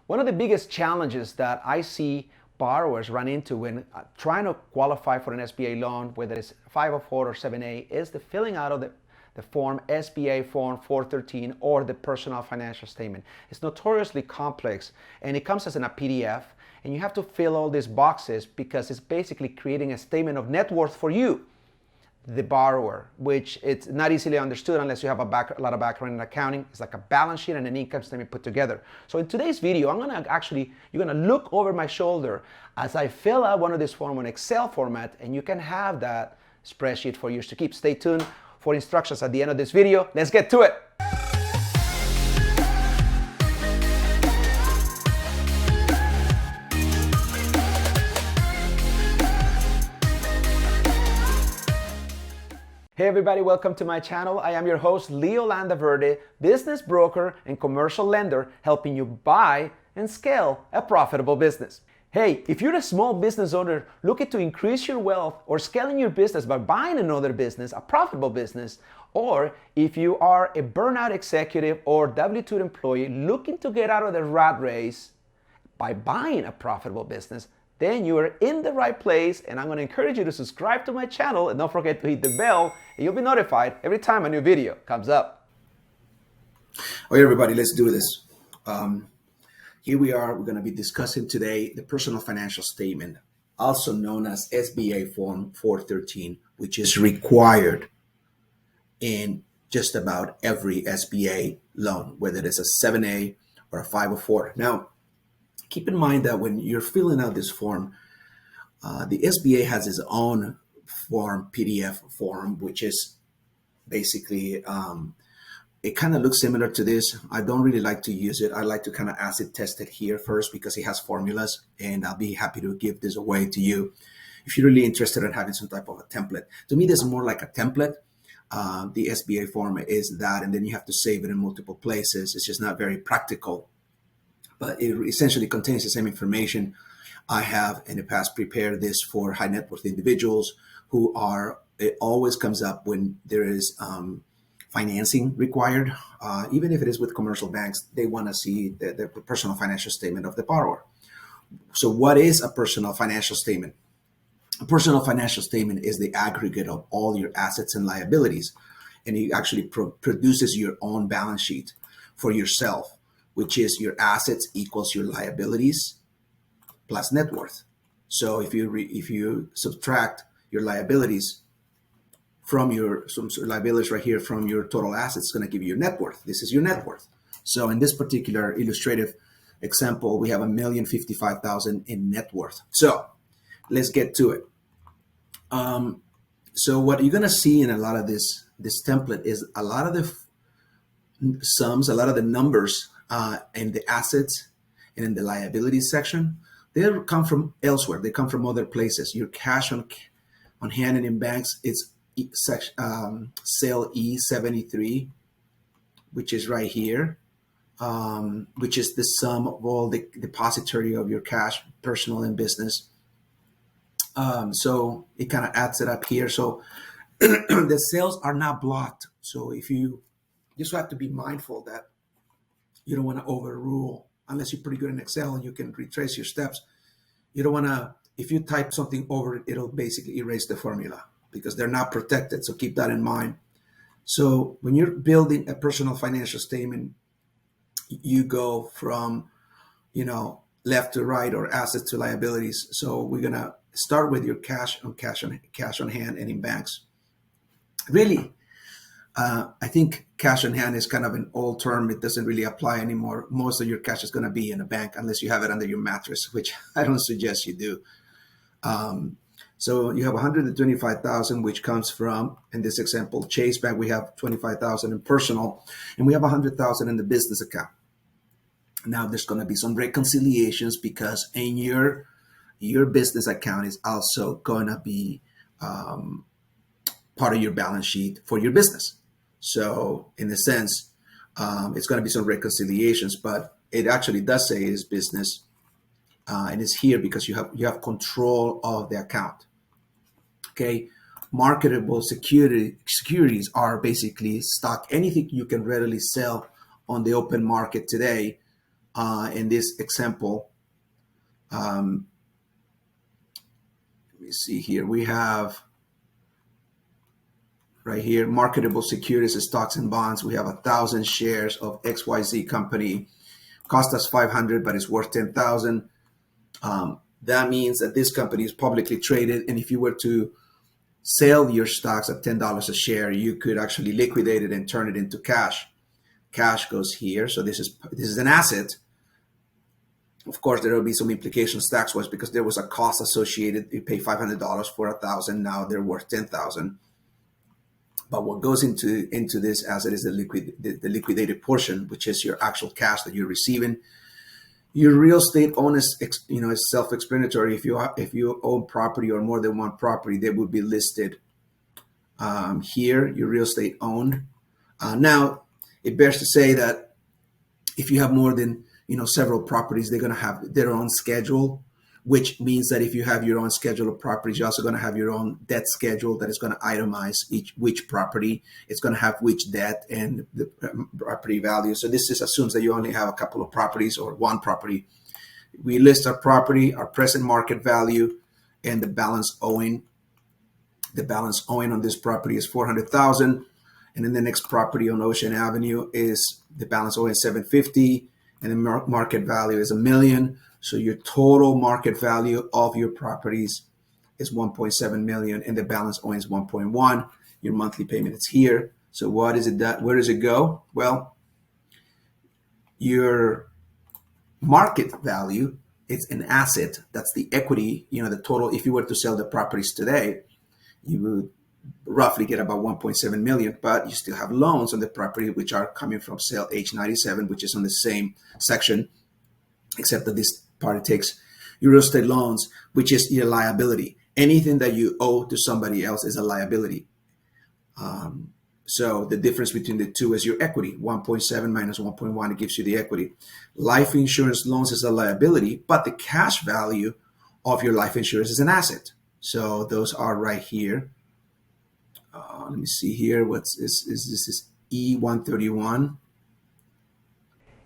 One of the biggest challenges that I see borrowers run into when trying to qualify for an SBA loan, whether it's 504 or 7A, is the filling out of the form SBA Form 413 or the personal financial statement. It's notoriously complex and it comes as in a PDF, and you have to fill all these boxes because it's basically creating a statement of net worth for you, the borrower, which it's not easily understood unless you have a lot of background in accounting. It's like a balance sheet and an income statement put together. So in today's video, you're gonna look over my shoulder as I fill out one of these forms in Excel format, and you can have that spreadsheet for years to keep. Stay tuned for instructions at the end of this video. Let's get to it. Hey everybody, welcome to my channel. I am your host, Leo Landaverde, business broker and commercial lender, helping you buy and scale a profitable business. Hey, if you're a small business owner looking to increase your wealth or scaling your business by buying another business, a profitable business, or if you are a burnout executive or W-2 employee looking to get out of the rat race by buying a profitable business, then you are in the right place, and I'm going to encourage you to subscribe to my channel and don't forget to hit the bell, and you'll be notified every time a new video comes up. Okay, everybody, let's do this. Here we are. We're going to be discussing today the personal financial statement, also known as SBA Form 413, which is required in just about every SBA loan, whether it's a 7A or a 504. Now, keep in mind that when you're filling out this form, the SBA has its own form, PDF form, which is basically, it kind of looks similar to this. I don't really like to use it. I like to kind of acid test it here first because it has formulas, and I'll be happy to give this away to you if you're really interested in having some type of a template. To me, this is more like a template. The SBA form is that, and then you have to save it in multiple places. It's just not very practical. But it essentially contains the same information. I have in the past prepared this for high net worth individuals who are, it always comes up when there is financing required. Even if it is with commercial banks, they want to see the personal financial statement of the borrower. So what is a personal financial statement? A personal financial statement is the aggregate of all your assets and liabilities, and it actually produces your own balance sheet for yourself, which is your assets equals your liabilities plus net worth. So if you subtract your liabilities from some liabilities right here from your total assets, it's going to give you your net worth. This is your net worth. So in this particular illustrative example, we have $1,055,000 in net worth. So let's get to it. So what you're going to see in a lot of this template is a lot of the sums, a lot of the numbers and the assets and in the liabilities section, they come from elsewhere. They come from other places. Your cash on hand and in banks, it's cell E73, which is right here, which is the sum of all the depository of your cash, personal and business. So it kind of adds it up here. So the cells are not blocked. So if you just have to be mindful that you don't want to overrule, unless you're pretty good in Excel and you can retrace your steps. You don't want to, if you type something over it, it'll basically erase the formula because they're not protected. So keep that in mind. So when you're building a personal financial statement, you go from, left to right or assets to liabilities. So we're going to start with your cash on hand and in banks. Really, I think cash on hand is kind of an old term. It doesn't really apply anymore. Most of your cash is going to be in a bank unless you have it under your mattress, which I don't suggest you do. So you have 125,000, which comes from, in this example, Chase Bank. We have 25,000 in personal, and we have 100,000 in the business account. Now there's going to be some reconciliations because in your business account is also going to be part of your balance sheet for your business. So in a sense, it's going to be some reconciliations, but it actually does say it's business, and it's here because you have control of the account. Okay, marketable securities are basically stock, anything you can readily sell on the open market today. In this example, let me see here. We have right here, marketable securities, stocks and bonds. We have 1,000 shares of XYZ company. Cost us 500, but it's worth 10,000. That means that this company is publicly traded, and if you were to sell your stocks at $10 a share, you could actually liquidate it and turn it into cash. Cash goes here, so this is an asset. Of course, there will be some implications tax-wise because there was a cost associated. You pay $500 for 1,000. Now they're worth 10,000. But what goes into this asset is the liquidated portion, which is your actual cash that you're receiving. Your real estate own is self-explanatory. If you own property or more than one property, they would be listed here. Your real estate owned. Now, it bears to say that if you have more than several properties, they're going to have their own schedule, which means that if you have your own schedule of properties, you're also going to have your own debt schedule that is going to itemize which property. It's going to have which debt and the property value. So this just assumes that you only have a couple of properties or one property. We list our property, our present market value, and the balance owing. The balance owing on this property is $400,000. And then the next property on Ocean Avenue is the balance owing $750,000, and the market value is $1 million. So your total market value of your properties is $1.7 million, and the balance owing is $1.1 million. Your monthly payment is here. So what is it where does it go? Well, your market value, it's an asset. That's the equity, the total. If you were to sell the properties today, you would roughly get about $1.7 million, but you still have loans on the property, which are coming from sale H97, which is on the same section, except that this part takes your real estate loans, which is your liability. Anything that you owe to somebody else is a liability. So the difference between the two is your equity. 1.7 minus 1.1, it gives you the equity. Life insurance loans is a liability, but the cash value of your life insurance is an asset. So those are right here. Let me see here. This is E131.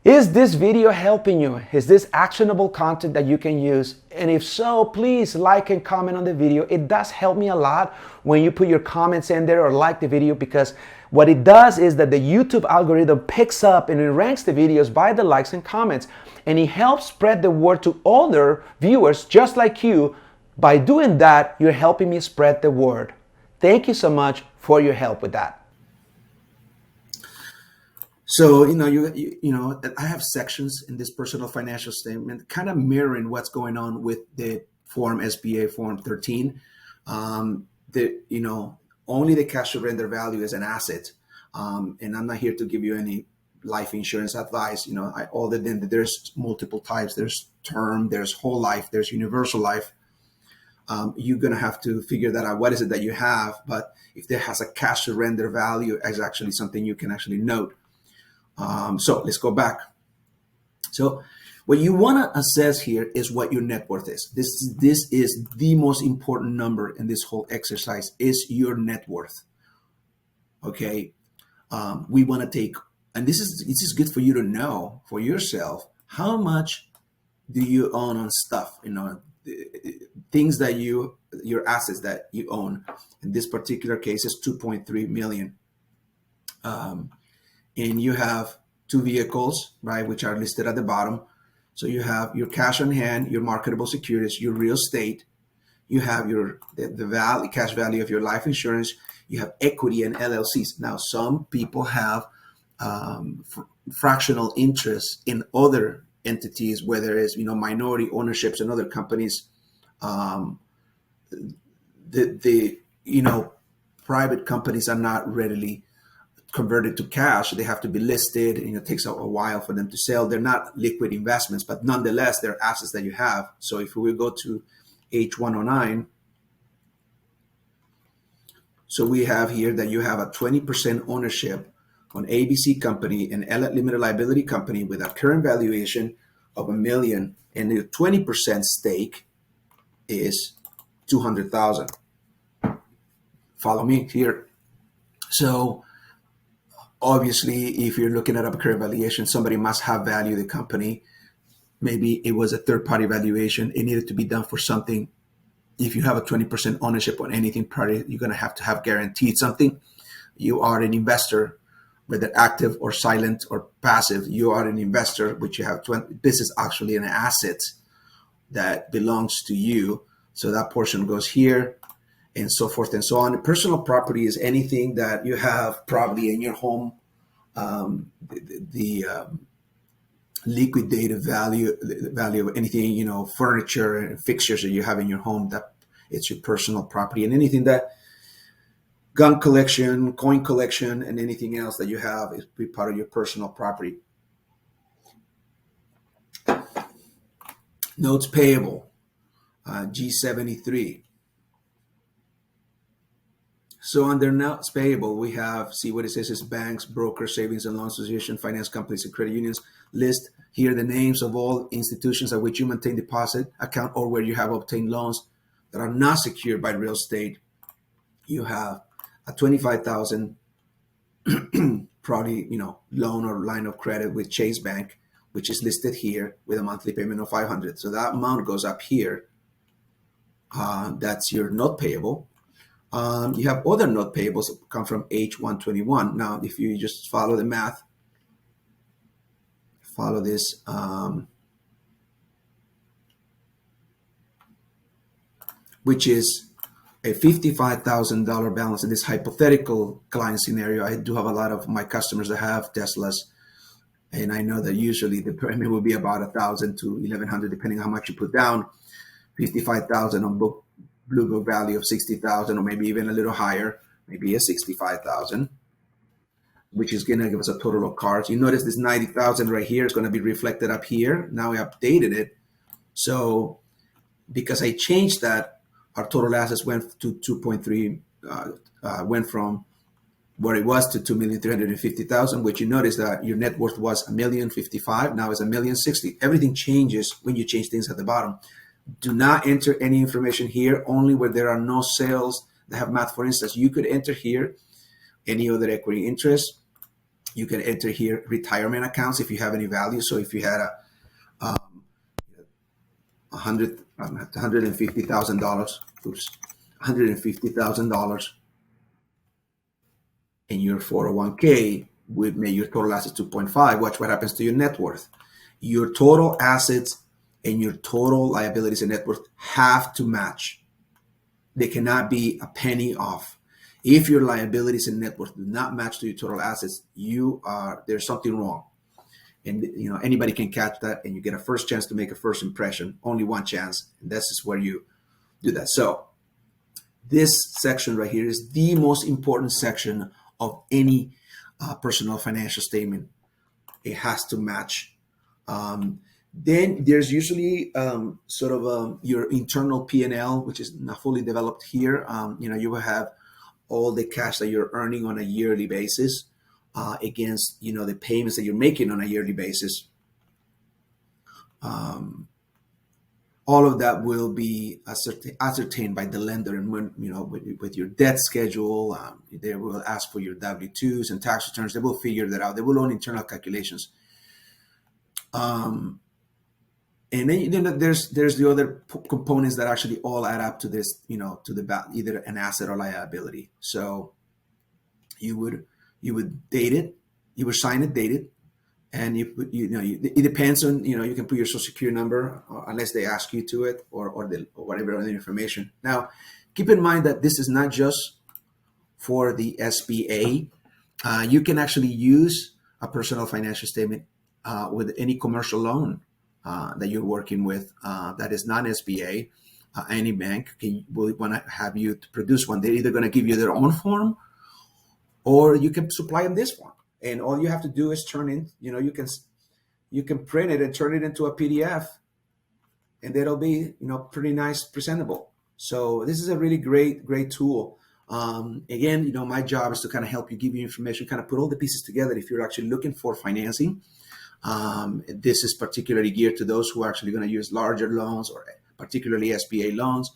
Is this video helping you? Is this actionable content that you can use? And if so, please like and comment on the video. It does help me a lot when you put your comments in there or like the video, because what it does is that the YouTube algorithm picks up and it ranks the videos by the likes and comments. And it helps spread the word to other viewers just like you. By doing that, you're helping me spread the word. Thank you so much for your help with that. So, I have sections in this personal financial statement kind of mirroring what's going on with the form SBA Form 13. Only the cash surrender value is an asset. And I'm not here to give you any life insurance advice. Other than that, there's multiple types. There's term, there's whole life, there's universal life. You're going to have to figure that out. What is it that you have? But if there has a cash surrender value, is actually something you can actually note. So let's go back. So what you want to assess here is what your net worth is. This is the most important number in this whole exercise, is your net worth. Okay. We want to take, and this is good for you to know for yourself, how much do you own on stuff, things that your assets that you own. In this particular case, is 2.3 million. And you have two vehicles, right, which are listed at the bottom. So you have your cash on hand, your marketable securities, your real estate. You have the cash value of your life insurance. You have equity and LLCs. Now, some people have fractional interest in other entities, whether it's minority ownerships in other companies. Private companies are not readily converted to cash. They have to be listed, and it takes a while for them to sell. They're not liquid investments, but nonetheless, they're assets that you have. So if we go to H109, so we have here that you have a 20% ownership on ABC company, an limited liability company with a current valuation of $1 million, and the 20% stake is $200,000. Follow me here. So obviously, if you're looking at a current valuation, somebody must have valued the company Maybe it was a third-party valuation. It needed to be done for something. If you have a 20% ownership on anything party, you're going to have guaranteed something. You are an investor, whether active or silent or passive. You are an investor, which you have 20. This is actually an asset that belongs to you. So that portion goes here and so forth and so on. Personal property is anything that you have probably in your home. The liquidated value, the value of anything, furniture and fixtures that you have in your home, that it's your personal property. And anything that gun collection, coin collection, and anything else that you have is be part of your personal property. Notes payable, G73. So under notes payable, we have, see what it says is banks, brokers, savings and loan association, finance companies, and credit unions. List here the names of all institutions at which you maintain deposit account or where you have obtained loans that are not secured by real estate. You have a $25,000 probably loan or line of credit with Chase Bank, which is listed here with a monthly payment of $500. So that amount goes up here. That's your note payable. You have other note payables that come from H121. Now, if you just follow the math, follow this, which is a $55,000 balance in this hypothetical client scenario. I do have a lot of my customers that have Teslas, and I know that usually the premium will be about $1,000 to $1,100, depending on how much you put down. $55,000 on blue book value of $60,000, or maybe even a little higher, maybe a $65,000, which is going to give us a total of cars. You notice this $90,000 right here is going to be reflected up here. Now we updated it. So because I changed that, our total assets went to 2.3, went from where it was to 2,350,000, which you notice that your net worth was $1,055,000. Now it's $1,060,000. Everything changes when you change things at the bottom. Do not enter any information here, only where there are no sales that have math. For instance, you could enter here any other equity interest. You can enter here retirement accounts if you have any value. So if you had $150,000, $150,000 in your 401k would make your total assets 2.5. Watch what happens to your net worth. Your total assets and your total liabilities and net worth have to match. They cannot be a penny off. If your liabilities and net worth do not match to your total assets, there's something wrong. And anybody can catch that, and you get a first chance to make a first impression, only one chance, and this is where you do that. So this section right here is the most important section of any personal financial statement. It has to match. Then there's usually your internal P&L, which is not fully developed here. You will have all the cash that you're earning on a yearly basis against the payments that you're making on a yearly basis. All of that will be ascertained by the lender, and when with your debt schedule, they will ask for your W-2s and tax returns. They will figure that out. They will run internal calculations. And then there's the other components that actually all add up to this, to the either an asset or liability. So you would date it, you would sign it, date it, and it depends on you can put your social security number unless they ask you to it or whatever other information. Now, keep in mind that this is not just for the SBA. You can actually use a personal financial statement with any commercial loan that you're working with that is not SBA. Any bank will want to have you to produce one. They're either going to give you their own form, or you can supply them this form. And all you have to do is turn in, you can print it and turn it into a PDF, and it'll be, pretty nice, presentable. So this is a really great tool. Again, my job is to kind of help you, give you information, kind of put all the pieces together if you're actually looking for financing. This is particularly geared to those who are actually going to use larger loans, or particularly SBA loans.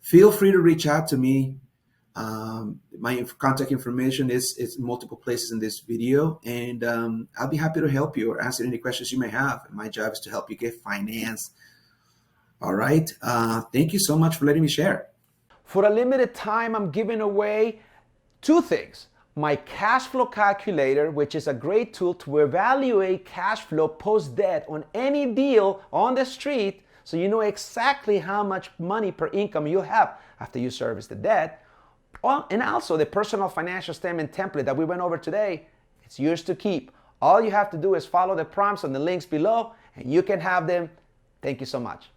Feel free to reach out to me. My contact information is multiple places in this video, and I'll be happy to help you or answer any questions you may have. My job is to help you get financed. All right. Thank you so much for letting me share. For a limited time, I'm giving away two things. My cash flow calculator, which is a great tool to evaluate cash flow post-debt on any deal on the street, so you know exactly how much money per income you have after you service the debt. And also the personal financial statement template that we went over today. It's yours to keep. All you have to do is follow the prompts on the links below and you can have them. Thank you so much.